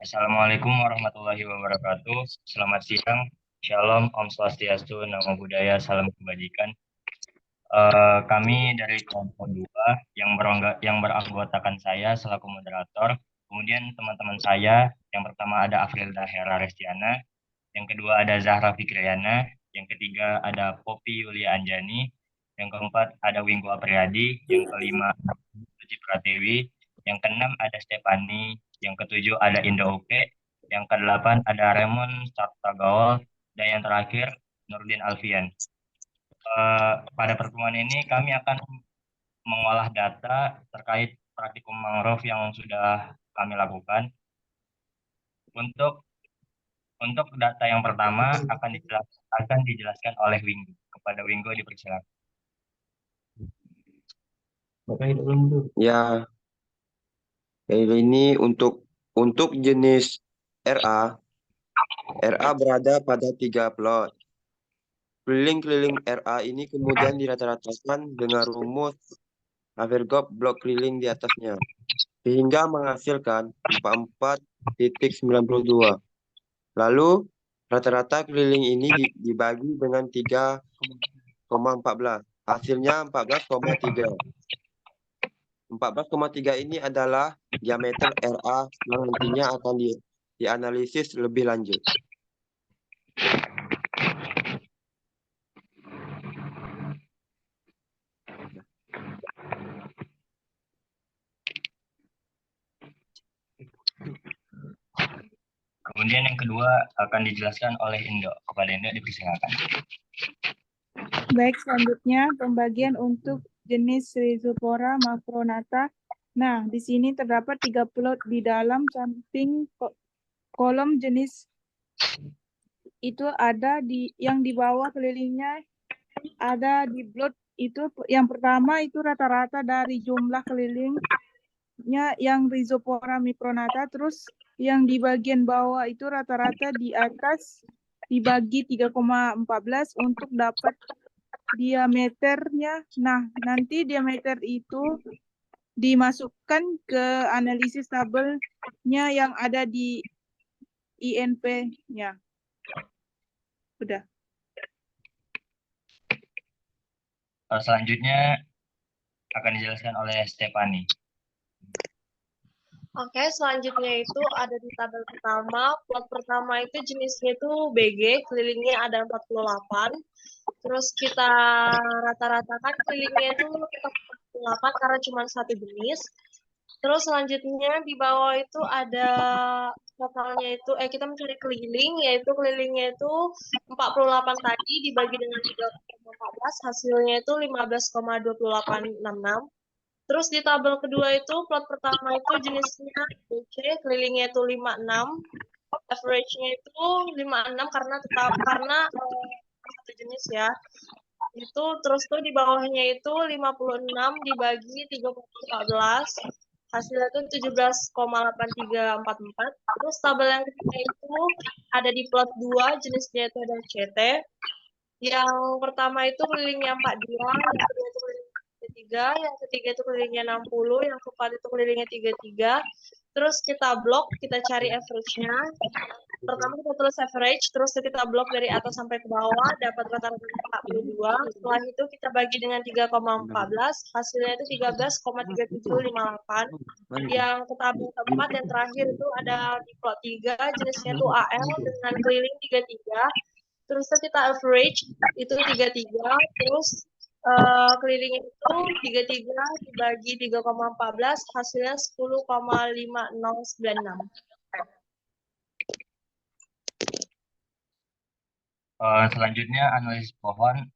Assalamualaikum warahmatullahi wabarakatuh. Selamat siang. Shalom, Om Swastiastu, Namo Buddhaya, Salam Kebajikan. Kami dari kelompok 2 yang beranggotakan saya selaku moderator. Kemudian teman-teman saya, yang pertama ada Afrilda Hera Restiana, yang kedua ada Zahra Fikriyana, yang ketiga ada Poppy Yulia Anjani, yang keempat ada Winggo Apriyadi, yang kelima Suci Pratiwi, yang keenam ada Stefani, yang ketujuh ada Indo Uke, yang kedelapan ada Raymond Sartagaol, dan yang terakhir Nurdin Alfian. Pada pertemuan ini kami akan mengolah data terkait praktikum mangrove yang sudah kami lakukan. Untuk data yang pertama akan dijelaskan oleh Winggo. Kepada Winggo dipersilakan. Ya, ini untuk jenis RA, RA berada pada 3 plot. Keliling-keliling RA ini kemudian dirata-ratakan dengan rumus Avogadro blok keliling di atasnya, sehingga menghasilkan 44,92. Lalu, rata-rata keliling ini dibagi dengan 3,14. Hasilnya 14,3. 14,3 ini adalah diameter RA yang nantinya akan dianalisis lebih lanjut. Kemudian yang kedua akan dijelaskan oleh Indo. Kepada Indo dipersilakan. Baik, selanjutnya pembagian untuk jenis Rhizopora macronata. Nah, di sini terdapat 3 plot di dalam samping kolom jenis itu ada yang di bawah kelilingnya ada di plot itu. Yang pertama itu rata-rata dari jumlah kelilingnya yang Rhizopora micronata, terus yang di bagian bawah itu rata-rata di atas dibagi 3,14 untuk dapat diameternya. Nah, nanti diameter itu dimasukkan ke analisis tabelnya yang ada di INP-nya. Udah. Selanjutnya akan dijelaskan oleh Stefani. Oke, selanjutnya itu ada di tabel pertama. Plot pertama itu jenisnya itu BG, kelilingnya ada 48. Terus kita rata-ratakan kelilingnya itu tetap 48 karena cuma satu jenis. Terus selanjutnya di bawah itu ada totalnya itu, kita mencari keliling, yaitu kelilingnya itu 48 tadi dibagi dengan 3,14, hasilnya itu 15,2866. Terus di tabel kedua itu, plot pertama itu jenisnya BC, kelilingnya itu 56, average-nya itu 56 karena satu jenis ya. Itu terus tuh di bawahnya itu 56 dibagi 3,14, hasilnya itu 17,8344. Terus tabel yang ketiga itu ada di plot 2, jenisnya itu ada CT. Yang pertama itu kelilingnya 42, yang kedua itu kelilingnya 33, yang ketiga itu kelilingnya 60, yang keempat itu kelilingnya 33. Terus kita blok, kita cari average-nya. Pertama kita tulis average, terus kita blok dari atas sampai ke bawah, dapat rata-rata 42. Setelah itu kita bagi dengan 3,14, hasilnya itu 13,3758. Yang ke tabel keempat dan terakhir itu ada di plot 3, jenisnya itu AL dengan keliling 33. Terus kita average itu 33, terus kelilingnya itu 33 dibagi 3,14, hasilnya 10,5096. Selanjutnya analisis pohon.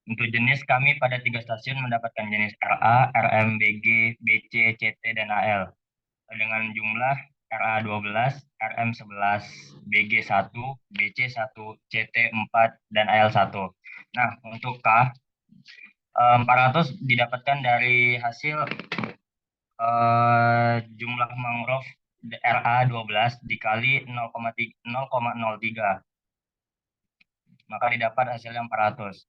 Untuk jenis kami pada 3 stasiun mendapatkan jenis RA, RM, BG, BC, CT, dan AL. Dengan jumlah RA 12, RM 11, BG 1, BC 1, CT 4, dan AL 1. Nah, untuk K, 400 didapatkan dari hasil jumlah mangrove RA 12 dikali 0,03. Maka didapat hasilnya 400.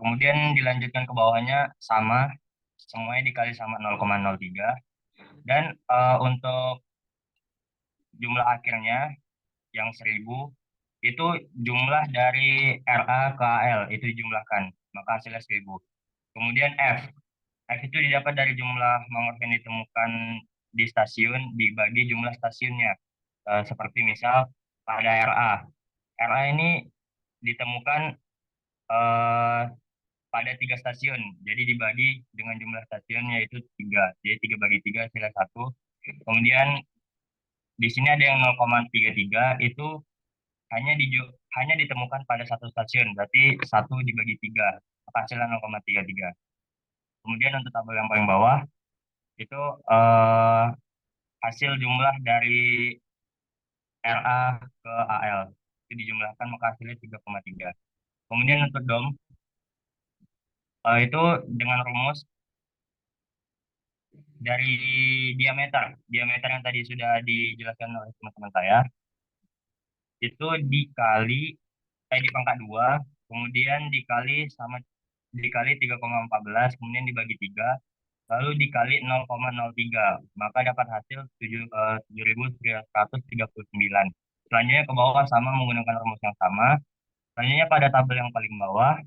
Kemudian dilanjutkan ke bawahnya sama, semuanya dikali sama 0,03. Dan untuk jumlah akhirnya yang 1000 itu jumlah dari RA ke AL itu dijumlahkan, maka hasilnya 1000. Kemudian F itu didapat dari jumlah mangrove yang ditemukan di stasiun dibagi jumlah stasiunnya. Seperti misal pada RA ini ditemukan eh, pada 3 stasiun, jadi dibagi dengan jumlah stasiun yaitu 3, jadi 3 bagi 3 hasilnya 1. Kemudian di sini ada yang 0,33 itu hanya ditemukan pada 1 stasiun, berarti 1 dibagi 3, maka hasilnya 0,33. Kemudian untuk tabel yang paling bawah itu hasil jumlah dari RA ke AL itu dijumlahkan maka hasilnya 3,3. Kemudian untuk DOM itu dengan rumus dari diameter yang tadi sudah dijelaskan oleh teman-teman saya, itu di pangkat 2, kemudian dikali 3,14, kemudian dibagi 3, lalu dikali 0,03, maka dapat hasil 7.139. Selanjutnya ke bawah sama menggunakan rumus yang sama. Selanjutnya pada tabel yang paling bawah,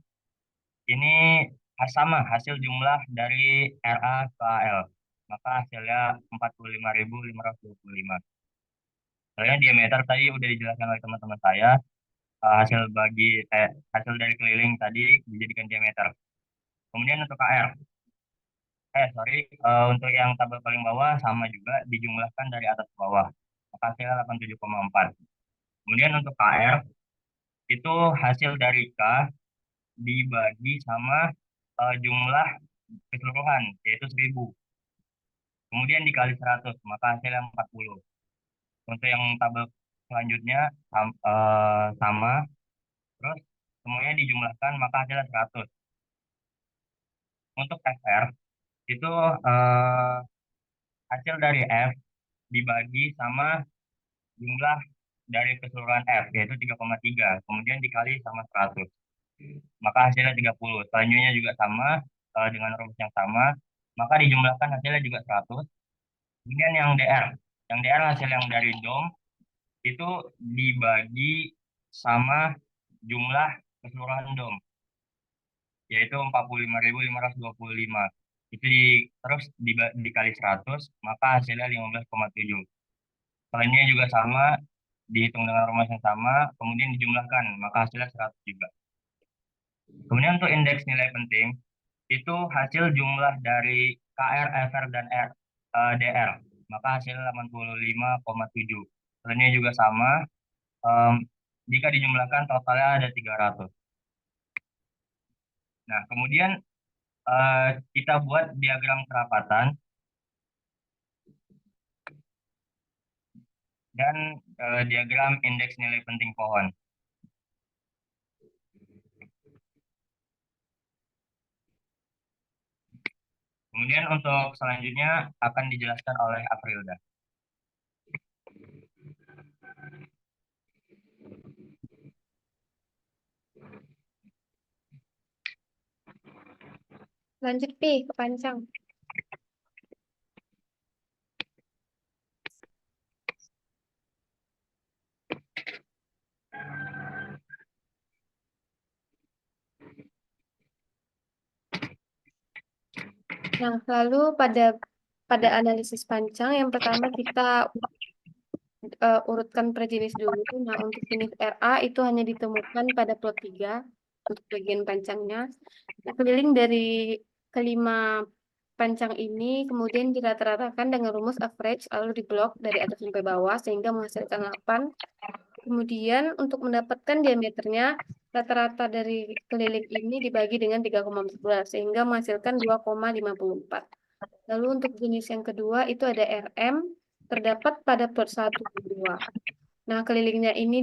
ini sama hasil jumlah dari RA ke AL. Maka hasilnya 45.525. Soalnya diameter tadi udah dijelaskan oleh teman-teman saya. Hasil dari keliling tadi dijadikan diameter. Kemudian untuk KR. Untuk yang tabel paling bawah sama juga dijumlahkan dari atas ke bawah. Maka hasilnya 87,4. Kemudian untuk KR itu hasil dari K dibagi sama jumlah keseluruhan yaitu 1000. Kemudian dikali 100, maka hasilnya 40. Untuk yang tabel selanjutnya sama, terus semuanya dijumlahkan maka hasilnya 100. Untuk FR itu hasil dari F dibagi sama jumlah dari keseluruhan F yaitu 3,3, kemudian dikali sama 100. Maka hasilnya 30. Selanjutnya juga sama dengan rumus yang sama, maka dijumlahkan hasilnya juga 100. Kemudian yang DR hasil yang dari DOM itu dibagi sama jumlah keseluruhan DOM yaitu 45.525. Itu terus dikali 100, maka hasilnya 15,7. Selanjutnya juga sama, dihitung dengan rumus yang sama, kemudian dijumlahkan, maka hasilnya 100 juga. Kemudian untuk indeks nilai penting, itu hasil jumlah dari KR, FR, dan DR, maka hasilnya 85,7. Selanjutnya juga sama, jika dijumlahkan totalnya ada 300. Nah, kemudian kita buat diagram kerapatan dan diagram indeks nilai penting pohon. Kemudian untuk selanjutnya akan dijelaskan oleh Aprilda. Lanjut, Pi, ke Pancang. Nah, lalu pada analisis Pancang, yang pertama kita urutkan per jenis dulu. Nah, untuk jenis RA itu hanya ditemukan pada plot 3 untuk bagian pancangnya. Nah, keliling dari kelima pancang ini kemudian dirata-ratakan dengan rumus average lalu diblok dari atas sampai bawah sehingga menghasilkan 8. Kemudian untuk mendapatkan diameternya rata-rata dari keliling ini dibagi dengan 3,14 sehingga menghasilkan 2,54. Lalu untuk jenis yang kedua itu ada RM terdapat pada plot 1 dan 2. Nah, kelilingnya ini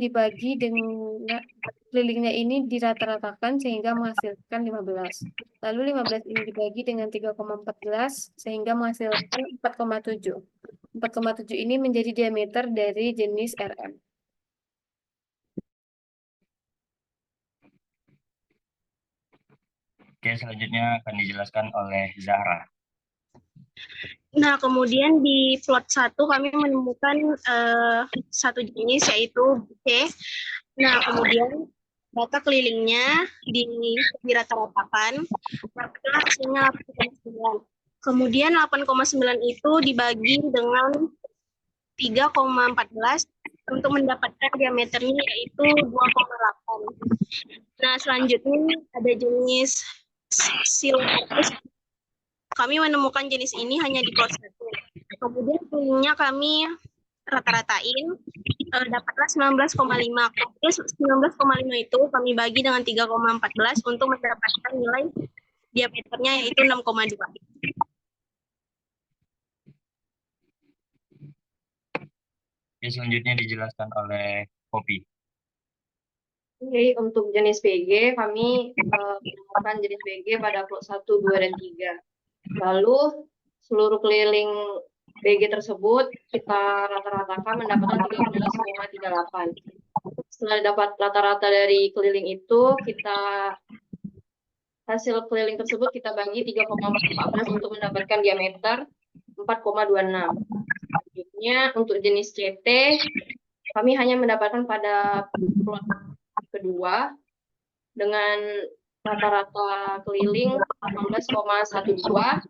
dirata-ratakan sehingga menghasilkan 15. Lalu 15 ini dibagi dengan 3,14 sehingga menghasilkan 4,7. 4,7 ini menjadi diameter dari jenis RM. Oke, selanjutnya akan dijelaskan oleh Zahra. Nah, kemudian di plot 1 kami menemukan satu jenis yaitu C. Nah, kemudian data kelilingnya dirata-ratakan, maka hasilnya 8,9. Kemudian 8,9 itu dibagi dengan 3,14 untuk mendapatkan diameternya yaitu 2,8. Nah, selanjutnya ada jenis Silocarpus. Kami menemukan jenis ini hanya di plot 1. Kemudian kelilingnya kami rata-ratain, dapatlah 19,5. Kemudian 19,5 itu kami bagi dengan 3,14 untuk mendapatkan nilai diameternya yaitu 6,2. Oke, selanjutnya dijelaskan oleh Kopi. Oke, untuk jenis BG, kami menemukan jenis BG pada plot 1, 2, dan 3. Lalu, seluruh keliling BG tersebut kita rata-ratakan mendapatkan 13,38. Setelah dapat rata-rata dari keliling itu, hasil keliling tersebut kita bagi 3,14 untuk mendapatkan diameter 4,26. Selanjutnya, untuk jenis CT, kami hanya mendapatkan pada plot kedua dengan rata-rata keliling 18,12.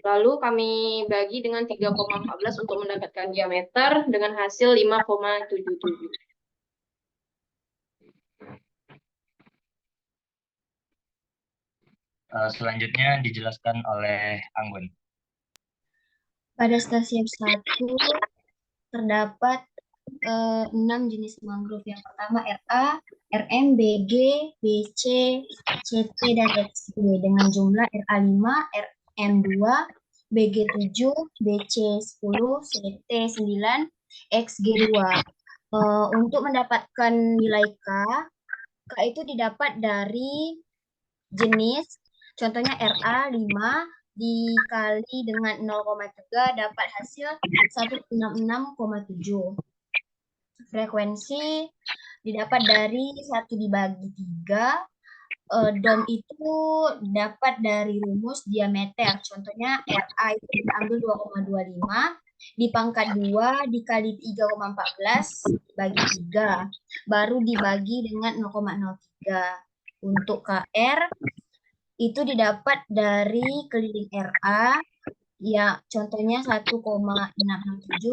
Lalu kami bagi dengan 3,14 untuk mendapatkan diameter dengan hasil 5,77. Selanjutnya dijelaskan oleh Anggun. Pada stasiun 1 terdapat 6 jenis mangrove. Yang pertama RA, RM, BG, BC, CT, dan XG dengan jumlah RA5, RM2, BG7, BC10, CT9, XG2. Untuk mendapatkan nilai K itu didapat dari jenis, contohnya RA5 dikali dengan 0,3 dapat hasil 166,7. Frekuensi didapat dari 1 dibagi 3. Dom itu dapat dari rumus diameter. Contohnya RA itu diambil 2,25 dipangkat 2 dikali 3,14 dibagi 3. Baru dibagi dengan 0,03. Untuk KR itu didapat dari keliling RA, ya contohnya 1,667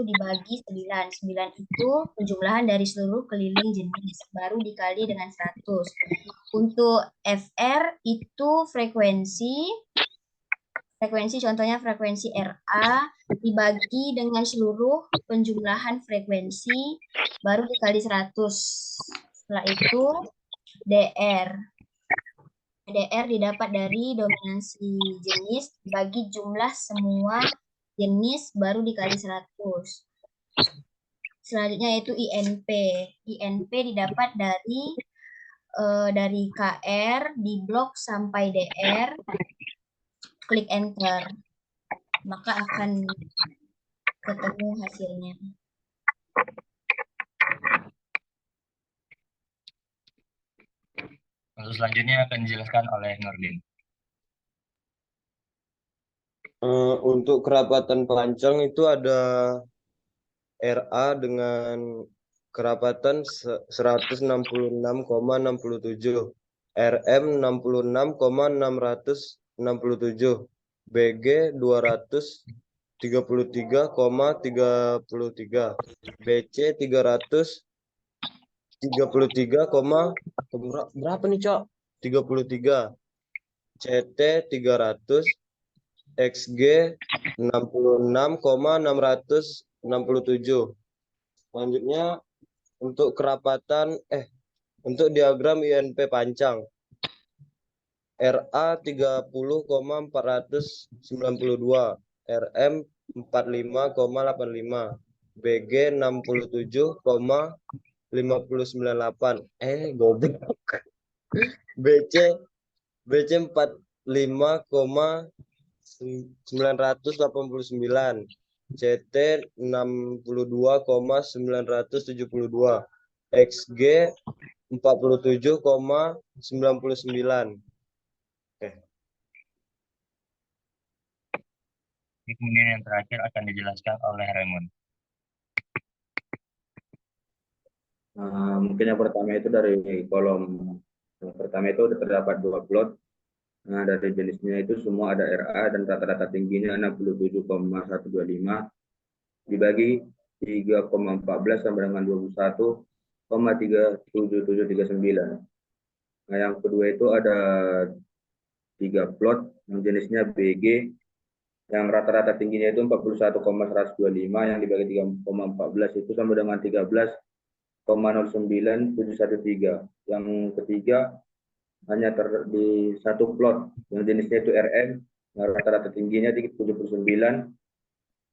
dibagi 9. 9 itu penjumlahan dari seluruh keliling jenis, baru dikali dengan 100. Untuk FR itu frekuensi contohnya frekuensi RA dibagi dengan seluruh penjumlahan frekuensi, baru dikali 100. Setelah itu DR didapat dari dominansi jenis bagi jumlah semua jenis baru dikali 100. Selanjutnya yaitu INP. INP didapat dari KR di blok sampai DR. Klik enter. Maka akan ketemu hasilnya. Untuk selanjutnya akan dijelaskan oleh Nurdin. Untuk kerapatan pancang itu ada RA dengan kerapatan 166,67, RM 66,667, BG 233,33, BC 333, berapa nih, Cok? 33, CT 300, XG 66,667. Selanjutnya untuk untuk diagram INP pancang. RA 30,492, RM 45,85, BG 67,598. Goblok. BC 45,989, CT 62,972, XG 47,99. Oke. Kemudian yang terakhir akan dijelaskan oleh Raymond. Mungkin yang pertama itu dari kolom yang pertama itu terdapat 2 plot. Nah, dari jenisnya itu semua ada RA dan rata-rata tingginya 67,125 dibagi 3,14 sampai dengan 21,37739. Nah, yang kedua itu ada 3 plot yang jenisnya BG yang rata-rata tingginya itu 41,125 yang dibagi 3,14 itu sama dengan 13,09713. Yang ketiga hanya di satu plot yang jenisnya itu RM yang rata-rata tingginya 79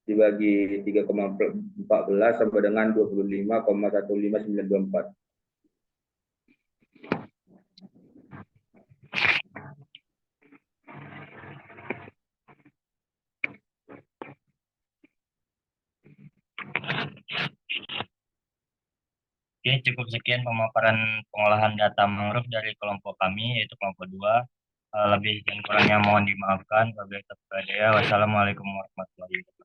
dibagi 3,14 sampai dengan 25,15924. Oke, cukup sekian pemaparan pengolahan data mangrove dari kelompok kami, yaitu kelompok 2. Lebih dan kurangnya mohon dimaafkan. Wassalamualaikum warahmatullahi wabarakatuh.